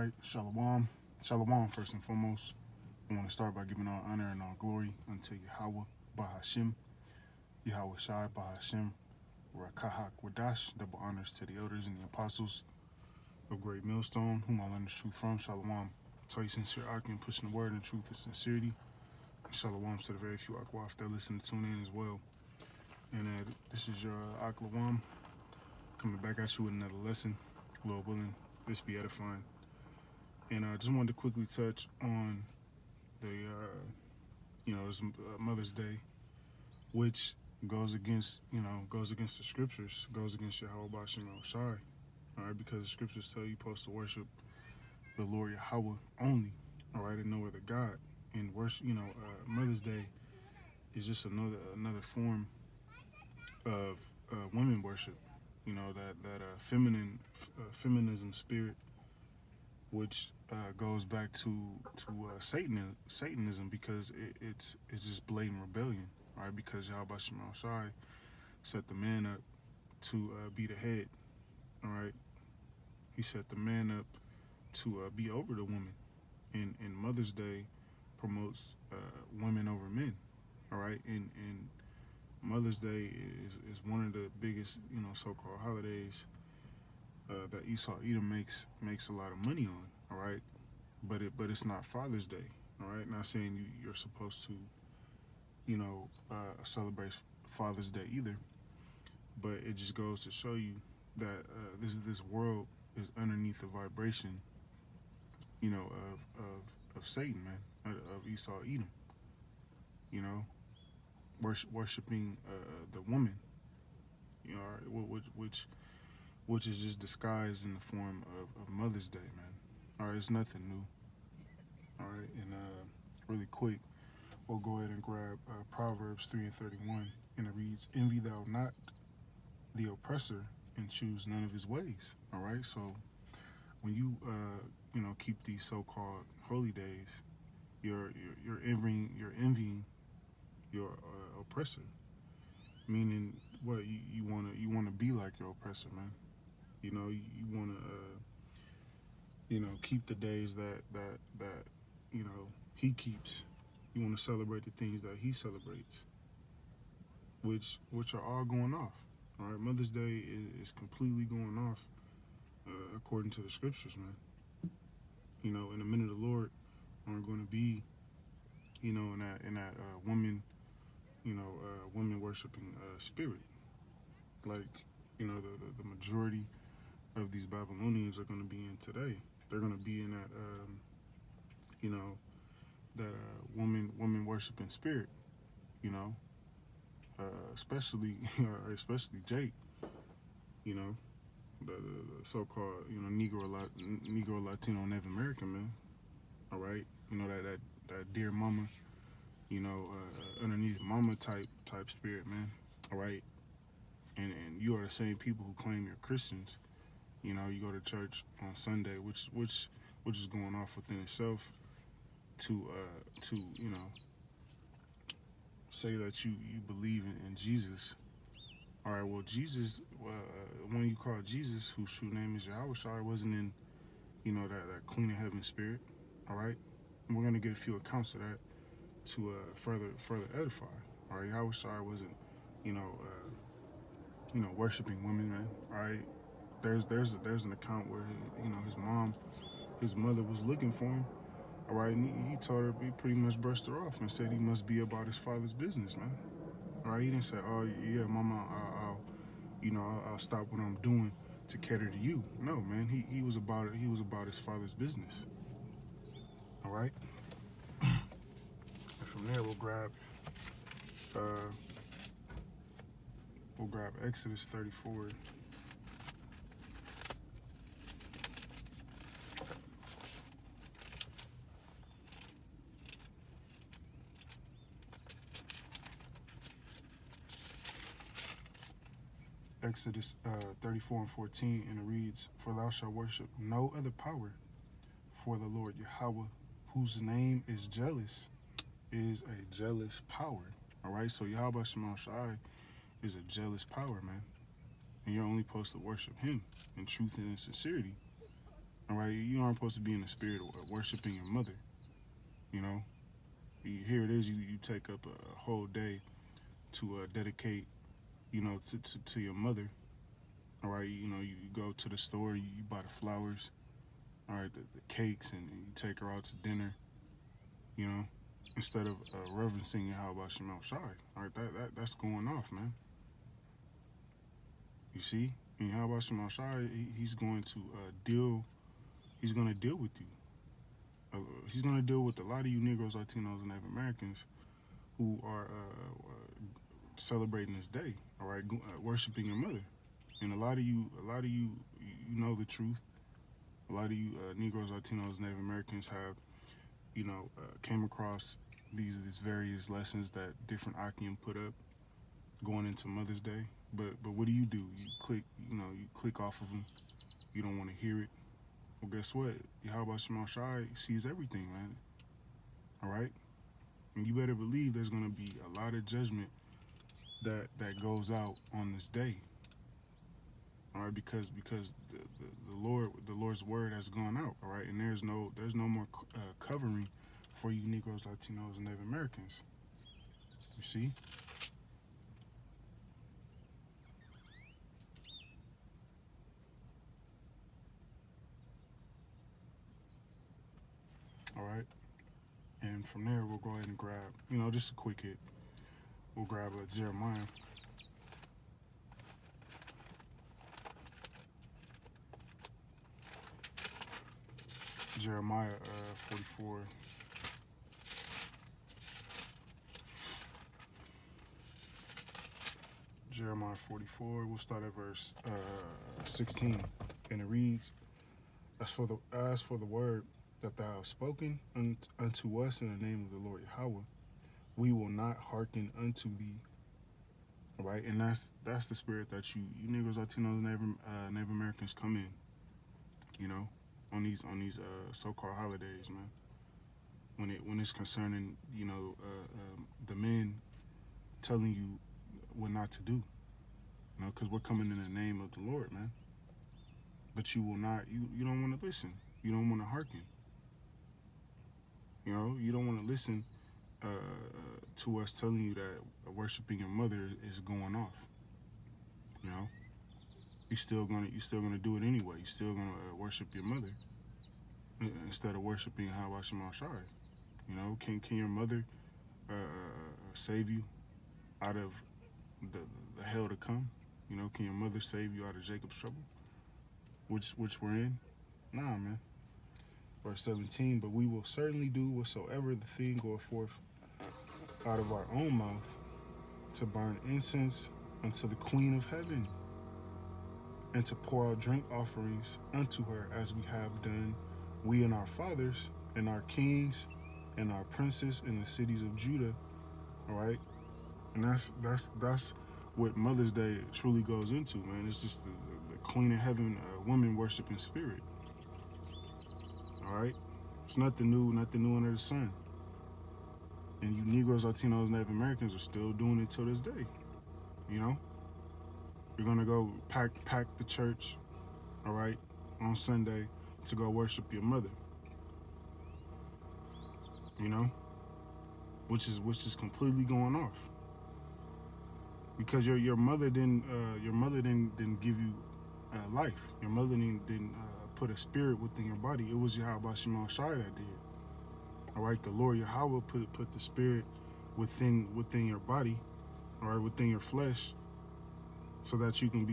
right, Shalom. Shalom, first and foremost. I want to start by giving all honor and all glory unto Yahweh, Bahashim, Yahweh Shai, Bahashim, Rakahak Wadash, double honors to the elders and the apostles of Great Millstone, whom I learned the truth from. Shalom. Tell you sincere Akim, pushing the word and truth and sincerity. And shalom to the very few Akwaf that listen to tune in as well. And this is your Aklawam coming back at you with another lesson. Lord willing, this be edifying. And I just wanted to quickly touch on the, it's Mother's Day, which goes against the scriptures, goes against Yahweh Bashim El Shai, all right, because the scriptures tell you supposed to worship the Lord Yahweh only, all right, and no other God. And worship, Mother's Day is just another form of women worship, that feminism spirit, which goes back to Satanism, because it's just blatant rebellion, right? Because Yahweh Shema Shai set the man up to be the head, all right? He set the man up to be over the woman, and Mother's Day promotes women over men, all right? And Mother's Day is one of the biggest, so-called holidays that Esau Edom makes a lot of money on, all right? But it's not Father's Day, all right? Not saying you're supposed to, celebrate Father's Day either, but it just goes to show you that this world is underneath the vibration, of Satan, man, of Esau Edom, worshiping the woman, which is just disguised in the form of Mother's Day, man. All right, it's nothing new. All right, and really quick, we'll go ahead and grab Proverbs 3:31, and it reads, "Envy thou not the oppressor, and choose none of his ways." All right, so when you keep these so-called holy days, you're envying your oppressor, meaning what you wanna be like your oppressor, man. You wanna keep the days that he keeps. You want to celebrate the things that he celebrates, which are all going off. All right, Mother's Day is completely going off according to the scriptures, man. In the minute of the Lord aren't going to be, in that woman, women worshiping spirit, like the majority of these Babylonians are going to be in today. They're going to be in that that woman worshiping spirit, especially Jake, the so-called Negro Latino Native American man. All right, that dear mama, underneath mama type spirit, man. All right, and you are the same people who claim you're Christians. You go to church on Sunday, which is going off within itself to say that you believe in Jesus. All right, well, Jesus, when you call Jesus, whose true name is Yahweh Shai, wasn't in, that Queen of Heaven spirit. All right, and we're gonna get a few accounts of that to further edify. All right, Yahweh Shai wasn't, worshiping women, man. All right, there's an account where his mother was looking for him. All right, and he told her, he pretty much brushed her off and said he must be about his father's business, man. All right, he didn't say, "Oh yeah, mama, I'll stop what I'm doing to cater to you." No, man, he was about it. He was about his father's business. All right, and from there we'll grab Exodus 34. Exodus 34:14, and it reads, "For thou shalt worship no other power, for the Lord Yahweh, whose name is jealous, is a jealous power." All right, so Yahweh Shema Shai is a jealous power, man, and you're only supposed to worship him in truth and in sincerity. All right, you aren't supposed to be in the spirit of worshiping your mother. You know, here it is. You take up a whole day to dedicate, to your mother. All right, you go to the store, you buy the flowers, all right, the cakes, and you take her out to dinner. You know, instead of reverencing how about Shemel Shai. All right, that's going off, man. You see, and how about Shemel Shai? He's going to deal. He's going to deal with you. He's going to deal with a lot of you Negroes, Latinos, and Native Americans who are celebrating this day. All right, worshiping your mother, and a lot of you know the truth. A lot of you Negroes, Latinos, Native Americans have, came across these various lessons that different Akim put up going into Mother's Day. But what do? You click off of them. You don't want to hear it. Well, guess what? Yahweh Shemel Shai sees everything, man. All right, and you better believe there's gonna be a lot of judgment that goes out on this day. All right, because the Lord's word has gone out. All right, and there's no more covering for you Negroes, Latinos, and Native Americans. You see. All right, and from there we'll go ahead and grab, just a quick hit. We'll grab Jeremiah. Jeremiah 44. Jeremiah 44. We'll start at verse 16, and it reads, "As for the word that thou hast spoken unto us in the name of the Lord Yahweh, we will not hearken unto thee." All right, and that's the spirit that you Negroes, Latinos, Native Americans come in. On these so-called holidays, man. When it's concerning, the men telling you what not to do, because we're coming in the name of the Lord, man. But you will not. You don't want to listen. You don't want to hearken. You don't want to listen to us telling you that worshiping your mother is going off. You're still gonna do it anyway. You're still gonna worship your mother instead of worshiping Yahweh Shemel Shai. Can your mother save you out of the hell to come? Can your mother save you out of Jacob's trouble, which we're in? Nah, man. Verse 17, "But we will certainly do whatsoever the thing goeth forth out of our own mouth, to burn incense unto the Queen of Heaven, and to pour out drink offerings unto her, as we have done, we and our fathers, and our kings, and our princes in the cities of Judah." All right, and that's what Mother's Day truly goes into, man. It's just the Queen of Heaven, women worshiping spirit. All right, it's nothing new under the sun. And you Negroes, Latinos, Native Americans are still doing it till this day. You're gonna go pack the church, all right, on Sunday to go worship your mother. Which is completely going off. Because your mother didn't give you life. Your mother didn't put a spirit within your body. It was Yahweh Shemel Shai that did. All right, the Lord Yahweh put the spirit within your body, all right, within your flesh, so that you can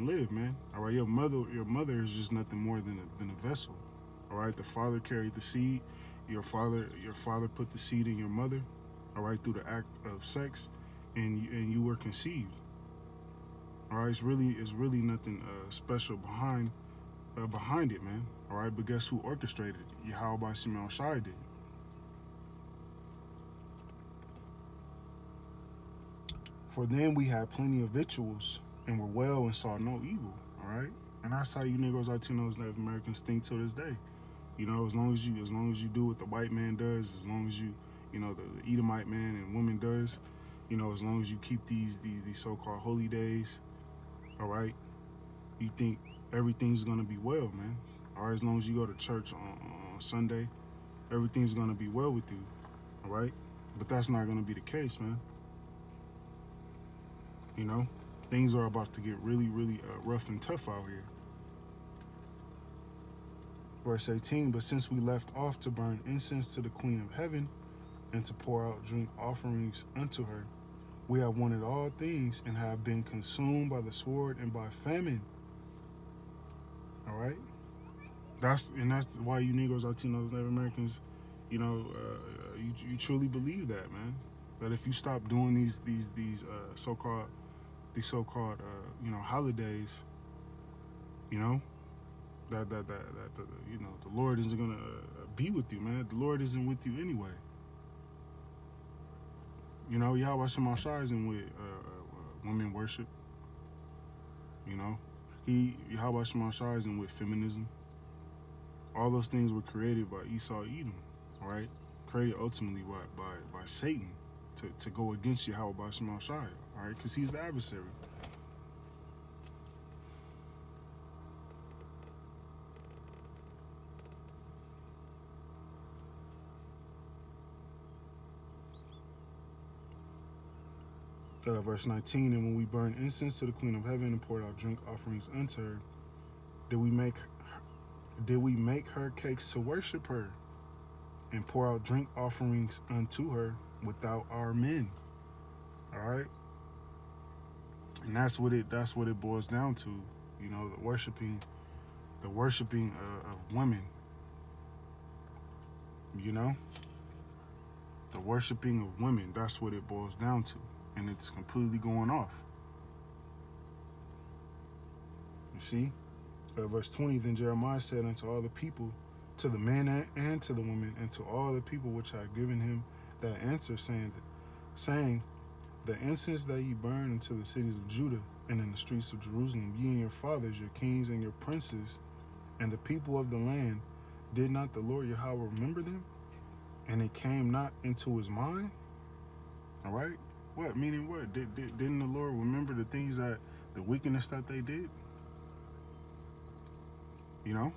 live, man. All right, your mother is just nothing more than a vessel. All right, the father carried the seed. Your father put the seed in your mother, all right, through the act of sex, and you were conceived. All right, it's really nothing special behind it, man. All right, but guess who orchestrated it? Yahweh Shemel Shai did. "For then we had plenty of victuals, and were well, and saw no evil." All right, and that's how you Negroes, Latinos, Native Americans think till this day. As long as you do what the white man does, as long as the Edomite man and woman does, as long as you keep these so-called holy days, all right, you think everything's gonna be well, man. All right, as long as you go to church on Sunday, everything's gonna be well with you. All right, but that's not gonna be the case, man. You know, things are about to get really, really rough and tough out here. Verse 18, but since we left off to burn incense to the Queen of Heaven and to pour out drink offerings unto her, we have wanted all things and have been consumed by the sword and by famine. All right? That's why you Negroes, Latinos, Native Americans, you know, you truly believe that, man. That if you stop doing these so-called you know, holidays, you know, that you know, the Lord isn't gonna be with you, man. The Lord isn't with you anyway. You know, Yahweh Shema Shai isn't with women worship. You know, Yahweh Shema Shai isn't with feminism. All those things were created by Esau Edom, all right? Created ultimately by Satan to go against Yahweh Shema Shai, all right? Because he's the adversary. Verse 19, and when we burned incense to the Queen of Heaven and poured out drink offerings unto her, did we make her cakes to worship her and pour out drink offerings unto her without our men? All right, and that's what it boils down to. You know, the worshiping of women. You know, the worshiping of women. That's what it boils down to. And it's completely going off. You see? Verse 20, then Jeremiah said unto all the people, to the men and to the women, and to all the people which I had given him that answer, saying, the incense that ye burn into the cities of Judah and in the streets of Jerusalem, ye and your fathers, your kings and your princes, and the people of the land, did not the Lord Yahweh remember them? And it came not into his mind? All right? What? Meaning what? Didn't the Lord remember the wickedness that they did? You know?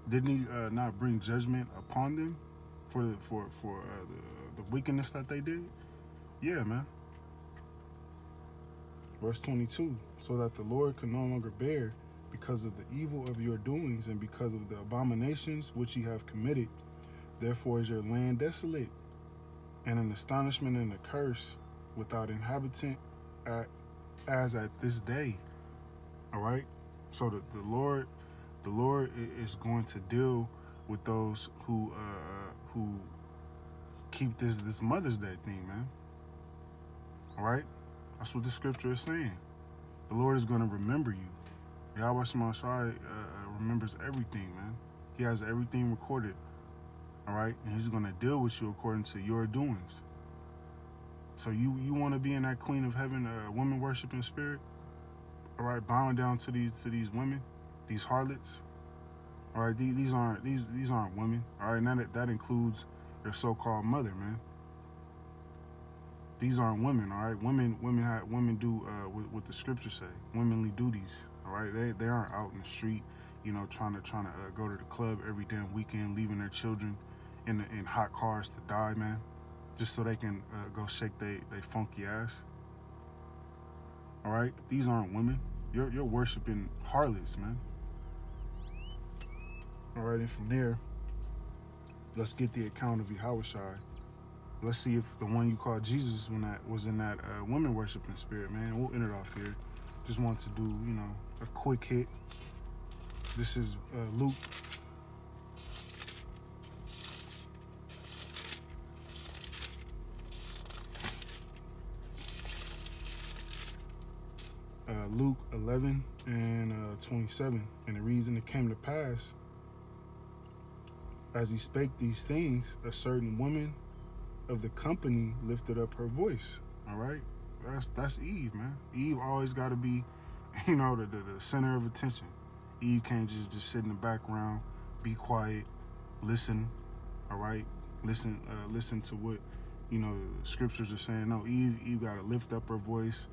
Didn't he not bring judgment upon them for the wickedness that they did? Yeah, man. Verse 22, so that the Lord could no longer bear because of the evil of your doings and because of the abominations which ye have committed. Therefore is your land desolate, and an astonishment and a curse without inhabitant as at this day. All right? So the Lord is going to deal with those who keep this Mother's Day thing, man. All right? That's what the scripture is saying. The Lord is going to remember you. Yahweh Shema Shai remembers everything, man. He has everything recorded. All right? And he's going to deal with you according to your doings. So you want to be in that Queen of Heaven, woman worshiping spirit? All right, bowing down to these women, these harlots. All right, these aren't women. All right, now that includes their so-called mother, man. These aren't women. All right, women do what the scriptures say, womanly duties. All right, they aren't out in the street, you know, trying to go to the club every damn weekend, leaving their children in hot cars to die, man, just so they can go shake they funky ass. All right, these aren't women. You're worshiping harlots, man. All right, and from there, let's get the account of Yahushua. Let's see if the one you call Jesus was in that women worshiping spirit, man. We'll end it off here. Just want to do, you know, a quick hit. This is Luke. Luke 11 and 27, and it reads, and it came to pass, as he spake these things, a certain woman of the company lifted up her voice. All right, that's Eve, man. Eve always got to be, you know, the center of attention. Eve can't just sit in the background, be quiet, listen. All right, listen to what, you know, scriptures are saying. No, Eve got to lift up her voice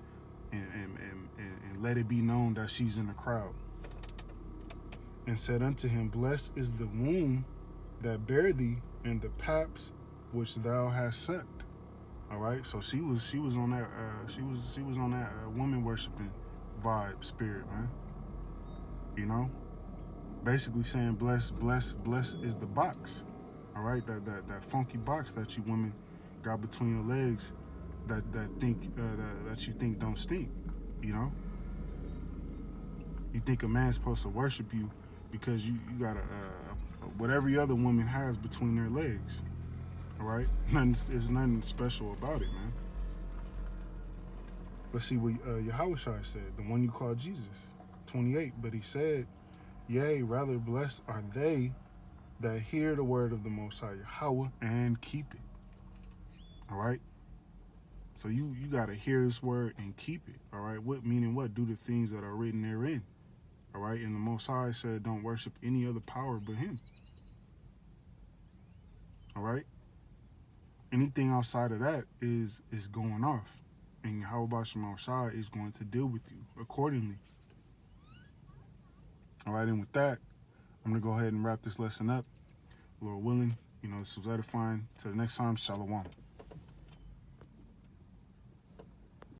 and let it be known that she's in the crowd. and said unto him, Blessed is the womb that bare thee, and the paps which thou hast sucked. All right, so she was on that she was on that woman worshiping vibe spirit, man. You know, basically saying blessed is the box. All right, that funky box that you women got between your legs, that you think don't stink. You know, you think a man's supposed to worship you because you got what every other woman has between their legs. All right, there's nothing special about it, man. Let's see what Yahushua said, the one you call Jesus, 28. But he said, Yea, rather blessed are they that hear the word of the Most High Yahweh and keep it. All right. So you gotta hear this word and keep it. All right. What meaning? What do the things that are written therein? All right. And the Most High said, don't worship any other power but Him. All right. Anything outside of that is going off, and Yahweh Shema Shai is going to deal with you accordingly. All right. And with that, I'm gonna go ahead and wrap this lesson up. Lord willing, this was edifying. Till the next time, Shalom.